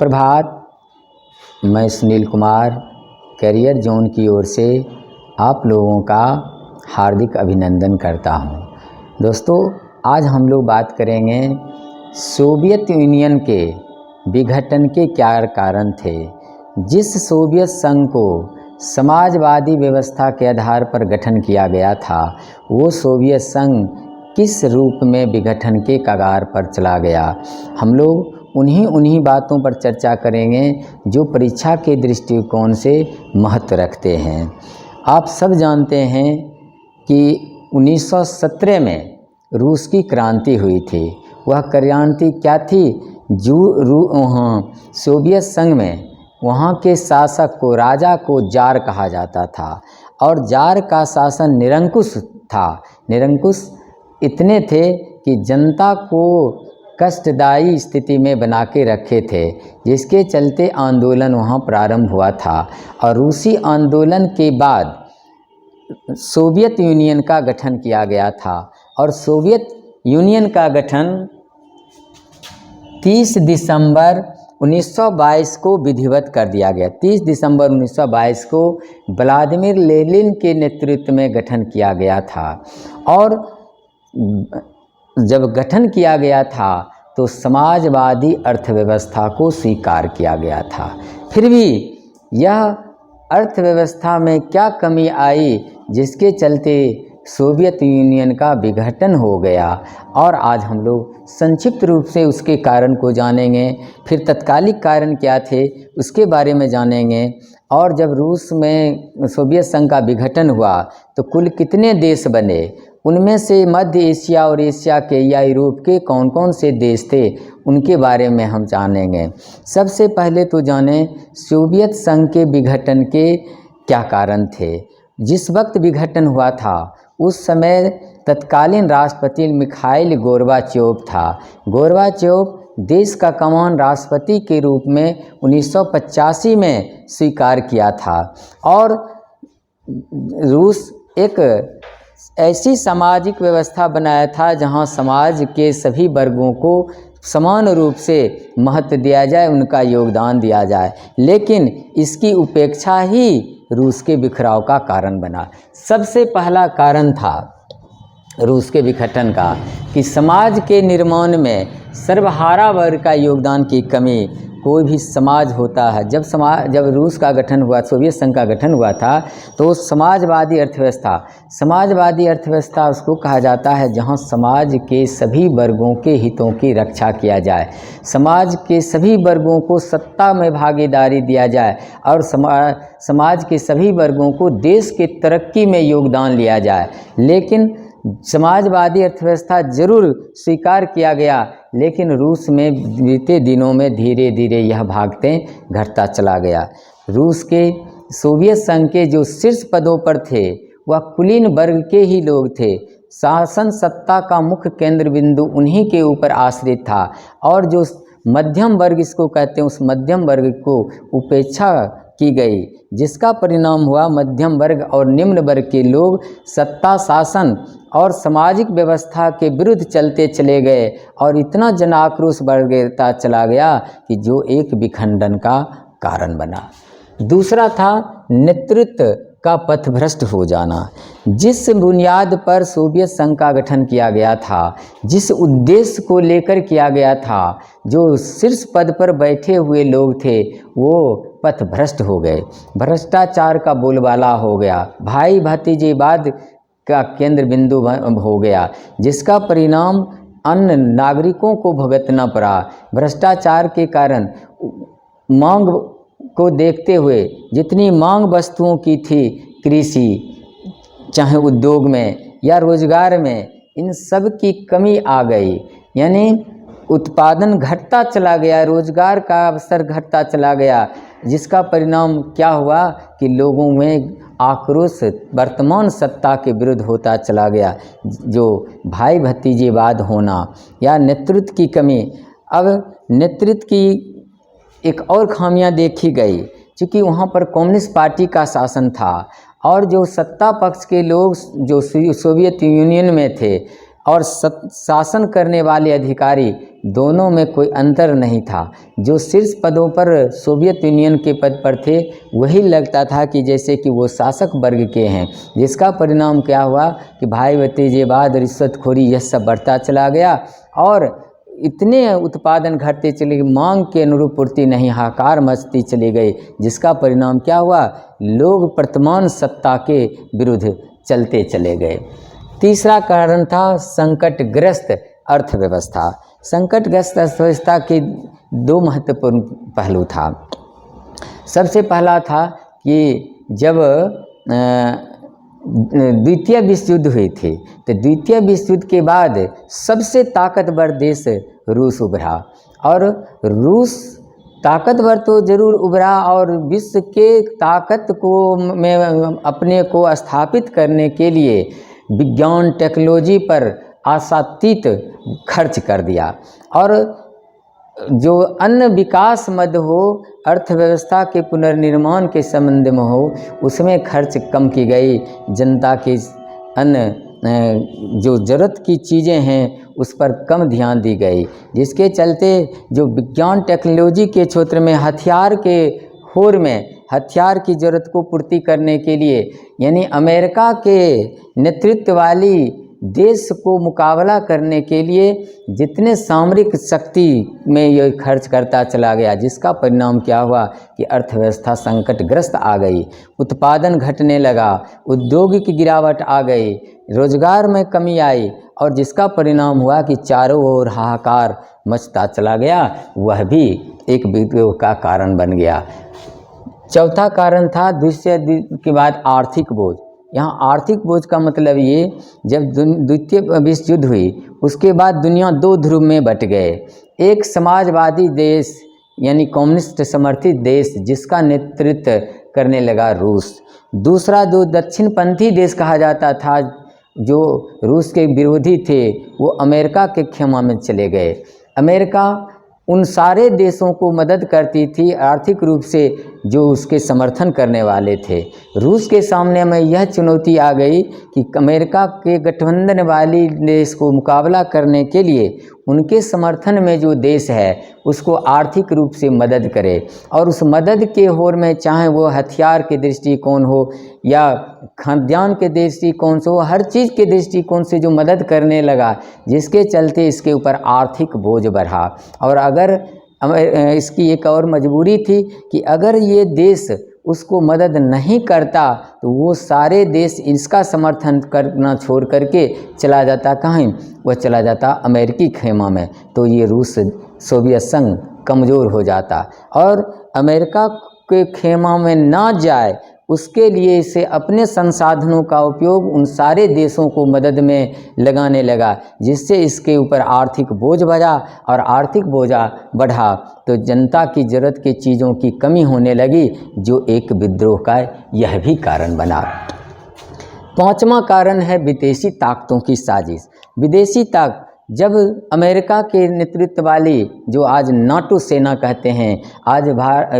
सुप्रभात। मैं Sunil Kumar career zone की ओर से आप लोगों का हार्दिक अभिनंदन करता हूं। दोस्तों, आज हम लोग बात करेंगे सोवियत यूनियन के विघटन के क्या कारण थे। जिस सोवियत संघ को समाजवादी व्यवस्था के आधार पर गठन किया गया था, वो सोवियत संघ किस रूप में विघटन के कगार पर चला गया। हम लोग उन्हीं बातों पर चर्चा करेंगे जो परीक्षा के दृष्टिकोण से महत्व रखते हैं। आप सब जानते हैं कि 1917 में रूस की क्रांति हुई थी। वह क्रांति क्या थी? सोवियत संघ में वहाँ के शासक को, राजा को जार कहा जाता था और जार का शासन निरंकुश था। निरंकुश इतने थे कि जनता को कष्टदायी स्थिति में बना के रखे थे, जिसके चलते आंदोलन वहाँ प्रारंभ हुआ था। और रूसी आंदोलन के बाद सोवियत यूनियन का गठन किया गया था और सोवियत यूनियन का गठन 30 दिसंबर 1922 को विधिवत कर दिया गया। 30 दिसंबर 1922 को व्लादिमीर लेनिन के नेतृत्व में गठन किया गया था। और जब गठन किया गया था तो समाजवादी अर्थव्यवस्था को स्वीकार किया गया था। फिर भी यह अर्थव्यवस्था में क्या कमी आई जिसके चलते सोवियत यूनियन का विघटन हो गया, और आज हम लोग संक्षिप्त रूप से उसके कारण को जानेंगे। फिर तत्कालिक कारण क्या थे उसके बारे में जानेंगे। और जब रूस में सोवियत संघ का विघटन हुआ तो कुल कितने देश बने, उनमें से मध्य एशिया और एशिया के या यूरोप के कौन कौन से देश थे, उनके बारे में हम जानेंगे। सबसे पहले तो जानें सोवियत संघ के विघटन के क्या कारण थे। जिस वक्त विघटन हुआ था उस समय तत्कालीन राष्ट्रपति मिखाइल गोर्बाचेव था। गोर्बाचेव देश का कमान राष्ट्रपति के रूप में 1985 में स्वीकार किया था। और रूस एक ऐसी सामाजिक व्यवस्था बनाया था जहां समाज के सभी वर्गों को समान रूप से महत्व दिया जाए, उनका योगदान दिया जाए। लेकिन इसकी उपेक्षा ही रूस के बिखराव का कारण बना। सबसे पहला कारण था रूस के विघटन का कि समाज के निर्माण में सर्वहारा वर्ग का योगदान की कमी। कोई भी समाज होता है, जब रूस का गठन हुआ, सोवियत संघ का गठन हुआ था, तो समाजवादी अर्थव्यवस्था उसको कहा जाता है जहां समाज के सभी वर्गों के हितों की रक्षा किया जाए, समाज के सभी वर्गों को सत्ता में भागीदारी दिया जाए और समाज के सभी वर्गों को देश की तरक्की में योगदान लिया जाए। लेकिन समाजवादी अर्थव्यवस्था जरूर स्वीकार किया गया, लेकिन रूस में बीते दिनों में धीरे धीरे यह भागते घटता चला गया। रूस के सोवियत संघ के जो शीर्ष पदों पर थे वह कुलीन वर्ग के ही लोग थे। शासन सत्ता का मुख्य केंद्र बिंदु उन्हीं के ऊपर आश्रित था और जो मध्यम वर्ग इसको कहते हैं, उस मध्यम वर्ग को उपेक्षा की गई, जिसका परिणाम हुआ मध्यम वर्ग और निम्न वर्ग के लोग सत्ता, शासन और सामाजिक व्यवस्था के विरुद्ध चलते चले गए और इतना जन आक्रोश बढ़ता चला गया कि जो एक विखंडन का कारण बना। दूसरा था नेतृत्व का पथभ्रष्ट हो जाना। जिस बुनियाद पर सोवियत संघ का गठन किया गया था, जिस उद्देश्य को लेकर किया गया था, जो शीर्ष पद पर बैठे हुए लोग थे वो पथभ्रष्ट हो गए। भ्रष्टाचार का बोलबाला हो गया, भाई भतीजेवाद का केंद्र बिंदु हो गया, जिसका परिणाम अन्य नागरिकों को भुगतना पड़ा। भ्रष्टाचार के कारण मांग को देखते हुए जितनी मांग वस्तुओं की थी, कृषि चाहे उद्योग में या रोजगार में, इन सब की कमी आ गई। यानी उत्पादन घटता चला गया, रोजगार का अवसर घटता चला गया, जिसका परिणाम क्या हुआ कि लोगों में आक्रोश वर्तमान सत्ता के विरुद्ध होता चला गया। जो भाई भतीजेवाद होना या नेतृत्व की कमी। अब नेतृत्व की एक और खामियां देखी गई, क्योंकि वहाँ पर कम्युनिस्ट पार्टी का शासन था और जो सत्ता पक्ष के लोग जो सोवियत यूनियन में थे और शासन करने वाले अधिकारी दोनों में कोई अंतर नहीं था। जो शीर्ष पदों पर सोवियत यूनियन के पद पर थे वही लगता था कि जैसे कि वो शासक वर्ग के हैं, जिसका परिणाम क्या हुआ कि भाई भतीजेवाद, रिश्वतखोरी यह सब बढ़ता चला गया और इतने उत्पादन घटते चले गए, मांग के अनुरूप पूर्ति नहीं, हाहाकार मचती चली गई, जिसका परिणाम क्या हुआ, लोग वर्तमान सत्ता के विरुद्ध चलते चले गए। तीसरा कारण था संकटग्रस्त अर्थव्यवस्था। संकटग्रस्त अर्थव्यवस्था के दो महत्वपूर्ण पहलू था। सबसे पहला था कि जब द्वितीय विश्व युद्ध हुई थी तो द्वितीय विश्व युद्ध के बाद सबसे ताकतवर देश रूस उभरा, और रूस ताकतवर तो जरूर उभरा और विश्व के ताकत को में अपने को स्थापित करने के लिए विज्ञान टेक्नोलॉजी पर आशातीत खर्च कर दिया, और जो अन्य विकास मद हो, अर्थव्यवस्था के पुनर्निर्माण के संबंध में हो, उसमें खर्च कम की गई। जनता के अन्य जो ज़रूरत की चीज़ें हैं उस पर कम ध्यान दी गई, जिसके चलते जो विज्ञान टेक्नोलॉजी के क्षेत्र में हथियार के होड़ में हथियार की ज़रूरत को पूर्ति करने के लिए, यानी अमेरिका के नेतृत्व वाली देश को मुकाबला करने के लिए जितने सामरिक शक्ति में यह खर्च करता चला गया, जिसका परिणाम क्या हुआ कि अर्थव्यवस्था संकटग्रस्त आ गई, उत्पादन घटने लगा, उद्योग की गिरावट आ गई, रोजगार में कमी आई, और जिसका परिणाम हुआ कि चारों ओर हाहाकार मचता चला गया। वह भी एक विद्रोह का कारण बन गया। चौथा कारण था द्वितीय के बाद आर्थिक बोझ। यहाँ आर्थिक बोझ का मतलब ये, जब द्वितीय विश्व युद्ध हुई उसके बाद दुनिया दो ध्रुव में बट गए। एक समाजवादी देश यानी कम्युनिस्ट समर्थित देश जिसका नेतृत्व करने लगा रूस, दूसरा जो दक्षिणपंथी देश कहा जाता था जो रूस के विरोधी थे वो अमेरिका के खेमा में चले गए। अमेरिका उन सारे देशों को मदद करती थी आर्थिक रूप से जो उसके समर्थन करने वाले थे। रूस के सामने में यह चुनौती आ गई कि अमेरिका के गठबंधन वाली देश को मुकाबला करने के लिए उनके समर्थन में जो देश है उसको आर्थिक रूप से मदद करे, और उस मदद के होड़ में चाहे वो हथियार के दृष्टिकोण हो या खाद्यान्न के दृष्टिकोण से हो, हर चीज़ के दृष्टिकोण से जो मदद करने लगा, जिसके चलते इसके ऊपर आर्थिक बोझ बढ़ा। और अगर इसकी एक और मजबूरी थी कि अगर ये देश उसको मदद नहीं करता तो वो सारे देश इसका समर्थन करना छोड़ करके चला जाता कहीं, वह चला जाता अमेरिकी खेमा में, तो ये रूस सोवियत संघ कमज़ोर हो जाता और अमेरिका के खेमा में ना जाए उसके लिए इसे अपने संसाधनों का उपयोग उन सारे देशों को मदद में लगाने लगा, जिससे इसके ऊपर आर्थिक बोझ बढ़ा, और आर्थिक बोझा बढ़ा तो जनता की ज़रूरत की चीज़ों की कमी होने लगी, जो एक विद्रोह का यह भी कारण बना। पांचवा कारण है विदेशी ताकतों की साजिश। विदेशी ताकत, जब अमेरिका के नेतृत्व वाली जो आज नाटो सेना कहते हैं, आज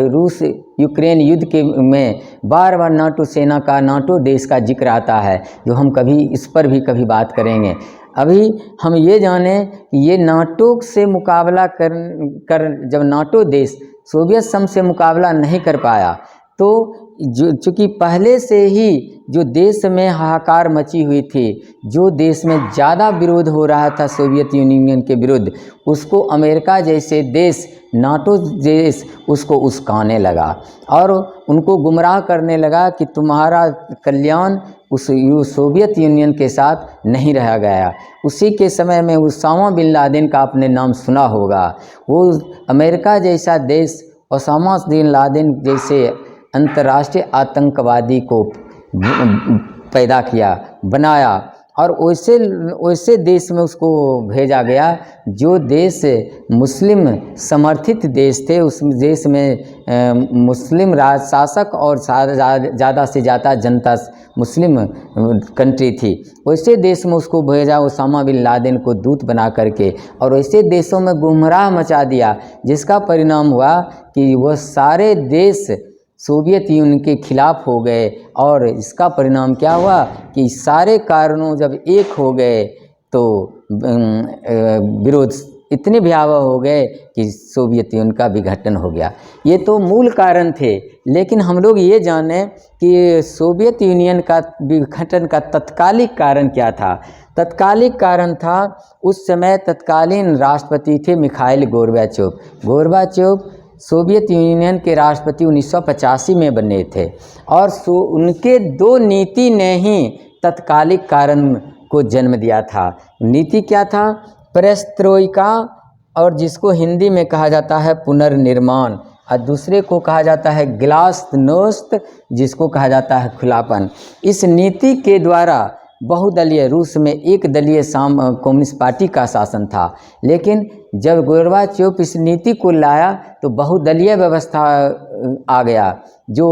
रूस यूक्रेन युद्ध के में बार बार नाटो सेना का, नाटो देश का जिक्र आता है, जो हम कभी इस पर भी कभी बात करेंगे। अभी हम ये जानें कि ये नाटो से मुकाबला कर जब नाटो देश सोवियत संघ से मुकाबला नहीं कर पाया तो चूँकि पहले से ही जो देश में हाहाकार मची हुई थी, जो देश में ज़्यादा विरोध हो रहा था सोवियत यूनियन के विरुद्ध, उसको अमेरिका जैसे देश, नाटो देश उसको उस्काने लगा और उनको गुमराह करने लगा कि तुम्हारा कल्याण उस सोवियत यूनियन के साथ नहीं रह गया। उसी के समय में उसामा बिन लादेन का आपने नाम सुना होगा। वो अमेरिका जैसा देश ओसामा बिन लादेन जैसे अंतर्राष्ट्रीय आतंकवादी को पैदा किया, बनाया, और वैसे देश में उसको भेजा गया जो देश मुस्लिम समर्थित देश थे। उस देश में मुस्लिम राज शासक और ज़्यादा से ज़्यादा जनता मुस्लिम कंट्री थी। वैसे देश में उसको भेजा ओसामा बिन लादेन को दूत बना करके, और वैसे देशों में गुमराह मचा दिया, जिसका परिणाम हुआ कि वह सारे देश सोवियत यूनियन के खिलाफ हो गए। और इसका परिणाम क्या हुआ कि सारे कारणों जब एक हो गए तो विरोध इतने भयावह हो गए कि सोवियत यूनियन का विघटन हो गया। ये तो मूल कारण थे, लेकिन हम लोग ये जाने कि सोवियत यूनियन का विघटन का तत्कालिक कारण क्या था। तत्कालिक कारण था, उस समय तत्कालीन राष्ट्रपति थे Mikhail Gorbachev. Gorbachev Soviet union के राष्ट्रपति 1985 में बने थे और उनके दो नीति ने ही तत्कालिक कारण को जन्म दिया था। नीति क्या था? पेरेस्ट्रोइका, और जिसको हिंदी में कहा जाता है पुनर्निर्माण, और दूसरे को कहा जाता है ग्लास्नोस्त, जिसको कहा जाता है खुलापन। इस नीति के द्वारा बहुदलीय, रूस में एक दलीय कम्युनिस्ट पार्टी का शासन था, लेकिन जब गोर्बाचोव इस नीति को लाया तो बहुदलीय व्यवस्था आ गया, जो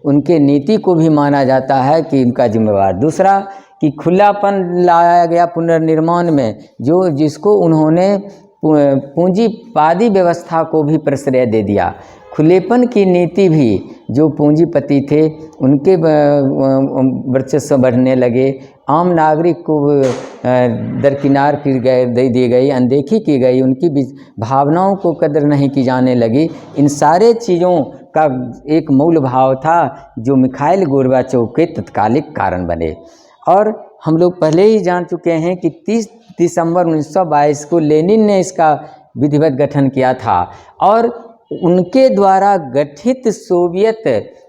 उनके नीति को भी माना जाता है कि उनका जिम्मेवार। दूसरा कि खुलापन लाया गया पुनर्निर्माण में, जिसको उन्होंने पूंजीवादी व्यवस्था को भी प्रश्रय दे दिया। खुलेपन की नीति भी जो पूंजीपति थे उनके वर्चस्व बढ़ने लगे, आम नागरिक को दरकिनार दे दी गई, अनदेखी की गई, उनकी भावनाओं को कदर नहीं की जाने लगी। इन सारे चीज़ों का एक मूल भाव था जो मिखाइल गोर्बाचोव के तत्कालिक कारण बने। और हम लोग पहले ही जान चुके हैं कि 30 दिसंबर 1922 को लेनिन ने इसका विधिवत गठन किया था, और उनके द्वारा गठित सोवियत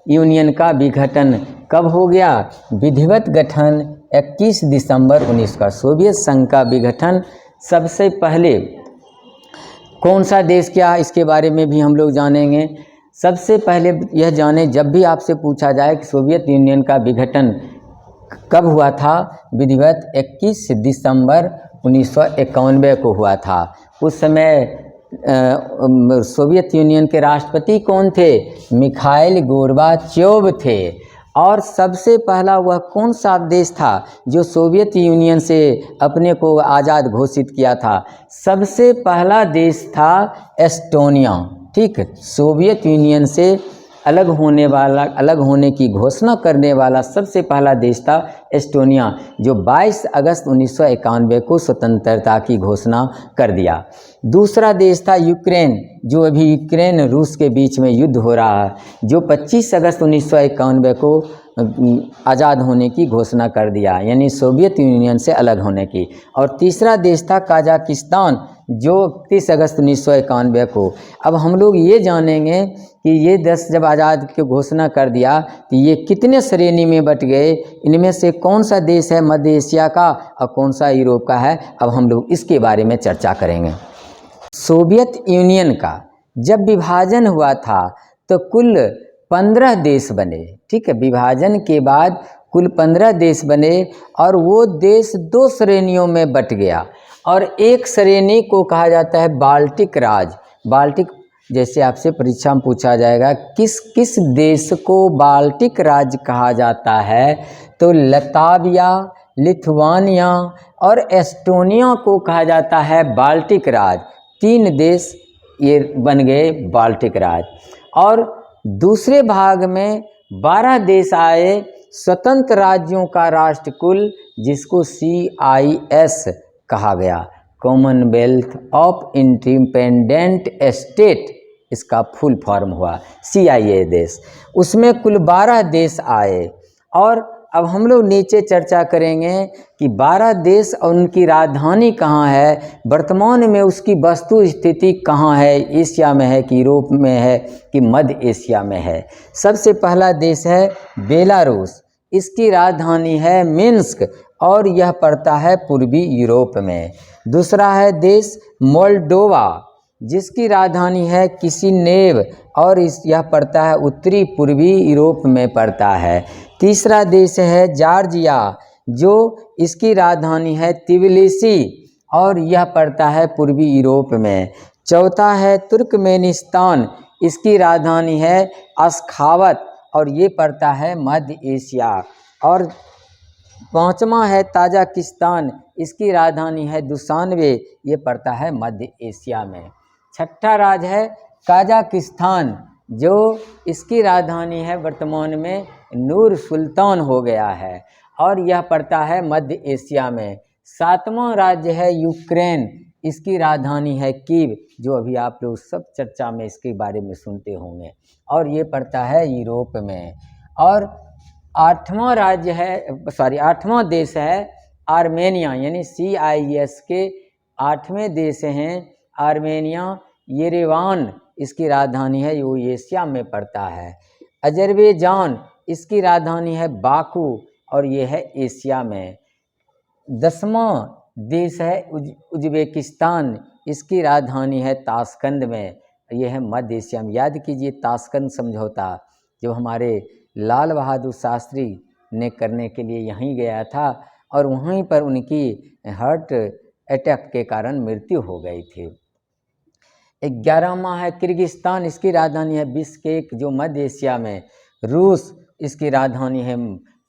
यूनियन का विघटन कब हो गया? विधिवत गठन 21 दिसंबर 19 का। सोवियत संघ का विघटन सबसे पहले कौन सा देश किया, इसके बारे में भी हम लोग जानेंगे। सबसे पहले यह जाने, जब भी आपसे पूछा जाए कि सोवियत यूनियन का विघटन कब हुआ था, विधिवत 21 दिसंबर 1991 को हुआ था। उस समय सोवियत यूनियन के राष्ट्रपति कौन थे? मिखाइल गोर्बाचोव थे। और सबसे पहला वह कौन सा देश था जो सोवियत यूनियन से अपने को आज़ाद घोषित किया था? सबसे पहला देश था एस्टोनिया। ठीक, सोवियत यूनियन से अलग होने की घोषणा करने वाला सबसे पहला देश था एस्टोनिया, जो 22 अगस्त 1991 को स्वतंत्रता की घोषणा कर दिया। दूसरा देश था यूक्रेन, जो अभी यूक्रेन रूस के बीच में युद्ध हो रहा है, जो 25 अगस्त 1991 को आज़ाद होने की घोषणा कर दिया, यानी सोवियत यूनियन से अलग होने की। और तीसरा देश था कजाकिस्तान, जो 30 अगस्त 1991 को। अब हम लोग ये जानेंगे कि ये 10 जब आज़ाद की घोषणा कर दिया तो ये कितने श्रेणी में बट गए, इनमें से कौन सा देश है मध्य एशिया का और कौन सा यूरोप का है। अब हम लोग इसके बारे में चर्चा करेंगे। सोवियत यूनियन का जब विभाजन हुआ था तो कुल 15 देश बने। ठीक है, विभाजन के बाद कुल 15 देश बने और वो देश 2 श्रेणियों में बट गया, और एक श्रेणी को कहा जाता है बाल्टिक राज। बाल्टिक, जैसे आपसे परीक्षा में पूछा जाएगा किस किस देश को बाल्टिक राज्य कहा जाता है, तो लताविया, लिथुआनिया और एस्टोनिया को कहा जाता है बाल्टिक राज। 3 देश ये बन गए बाल्टिक राज। और दूसरे भाग में 12 देश आए स्वतंत्र राज्यों का राष्ट्रकुल, जिसको CIS कहा गया, कॉमनवेल्थ ऑफ इंडिपेंडेंट स्टेट, इसका फुल फॉर्म हुआ CIA देश। उसमें कुल 12 देश आए। और अब हम लोग नीचे चर्चा करेंगे कि 12 देश और उनकी राजधानी कहाँ है, वर्तमान में उसकी वस्तु स्थिति कहाँ है, एशिया में है कि यूरोप में है कि मध्य एशिया में है। सबसे पहला देश है बेलारूस, इसकी राजधानी है मिन्स्क और यह पड़ता है पूर्वी यूरोप में। दूसरा है देश मोल्डोवा, जिसकी राजधानी है किशिनेव और यह पड़ता है उत्तरी पूर्वी यूरोप में पड़ता है। तीसरा देश है जॉर्जिया, जो इसकी राजधानी है तिबिलिसी और यह पड़ता है पूर्वी यूरोप में। चौथा है तुर्कमेनिस्तान, इसकी राजधानी है अश्खावत और ये पड़ता है मध्य एशिया। और पांचवा है ताजिकिस्तान, इसकी राजधानी है दुशान्बे, ये पड़ता है मध्य एशिया में। छठा राज्य है कजाकिस्तान, जो इसकी राजधानी है वर्तमान में नूर सुल्तान हो गया है और यह पड़ता है मध्य एशिया में। सातवां राज्य है यूक्रेन, इसकी राजधानी है कीव, जो अभी आप लोग सब चर्चा में इसके बारे में सुनते होंगे, और ये पड़ता है यूरोप में। और आठवां देश है आर्मेनिया, यानी CIS के 8वें देश हैं आर्मेनिया, येरेवान इसकी राजधानी है, वो एशिया में पड़ता है। अजरबैजान, इसकी राजधानी है बाकू, और ये है एशिया में। 10वां देश है उज्बेकिस्तान, इसकी राजधानी है ताशकंद में, यह है मध्य एशिया में। याद कीजिए ताशकंद समझौता जो हमारे लाल बहादुर शास्त्री ने करने के लिए यहीं गया था, और वहीं पर उनकी हार्ट अटैक के कारण मृत्यु हो गई थी। 11वां है किर्गिस्तान, इसकी राजधानी है बिश्केक, जो मध्य एशिया में। रूस, इसकी राजधानी है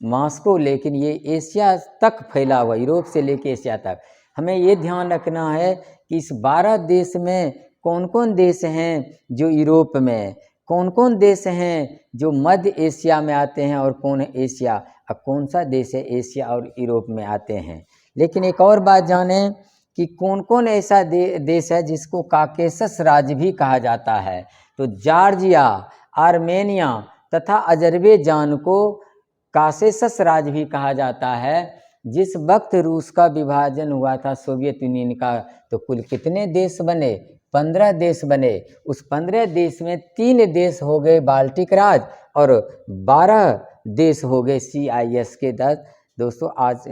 मॉस्को, लेकिन ये एशिया तक फैला हुआ, यूरोप से लेकर एशिया तक। हमें ये ध्यान रखना है कि इस 12 देश में कौन कौन देश हैं जो यूरोप में, कौन कौन देश हैं जो मध्य एशिया में आते हैं, और कौन है एशिया, और कौन सा देश है एशिया और यूरोप में आते हैं। लेकिन एक और बात जानें कि कौन कौन ऐसा देश है जिसको काकेशस राज्य भी कहा जाता है। तो जॉर्जिया, आर्मेनिया तथा अजरबैजान को काकेशस राज्य भी कहा जाता है। जिस वक्त रूस का विभाजन हुआ था सोवियत यूनियन का, तो कुल कितने देश बने? 15 देश बने। उस 15 देश में 3 देश हो गए बाल्टिक राज्य, और 12 देश हो गए CIS के 10। दोस्तों आज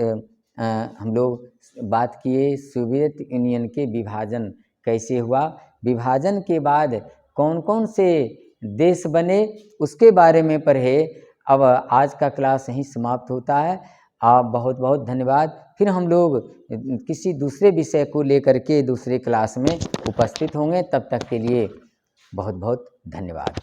हम लोग बात किए सोवियत यूनियन के विभाजन कैसे हुआ, विभाजन के बाद कौन कौन से देश बने उसके बारे में पढ़े। अब आज का क्लास यहीं समाप्त होता है। आप बहुत बहुत धन्यवाद। फिर हम लोग किसी दूसरे विषय को लेकर के दूसरे क्लास में उपस्थित होंगे। तब तक के लिए बहुत बहुत धन्यवाद।